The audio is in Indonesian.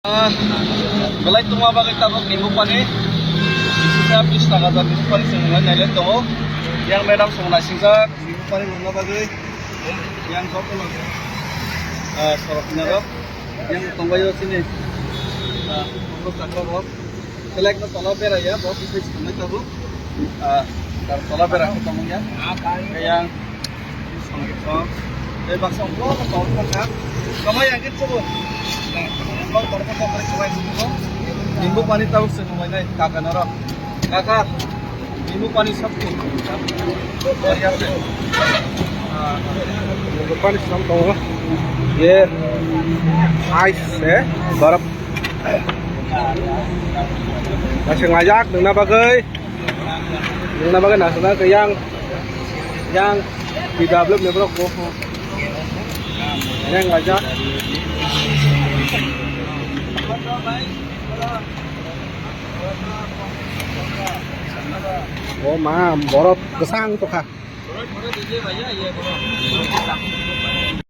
Belai tuma bagai tabuk nimu pani, isinya bis tagaza nimu pani semua nyalen dong. Yang medam semua sisa nimu pani mula bagai, yang kau kalau soroknya dong, yang tunggu sini, untuk takut dong. Selek no tolak bera ya, bos bisa semua tabuk. Dar tolak bera ketemunya, yang bakso lo tolak kan, kamu yang gitu pun. Bang torko komplek kuai suku nimbu pani tahu semua ini kakak nara kakak nimbu pani sabtu और यहाँ पे nimbu pani sabtu ये आइस है बर्फ masih ngajak nungna bagai nasna ke yang tidak belum ya bro yang ngajak oh ma borot kesang tuh kak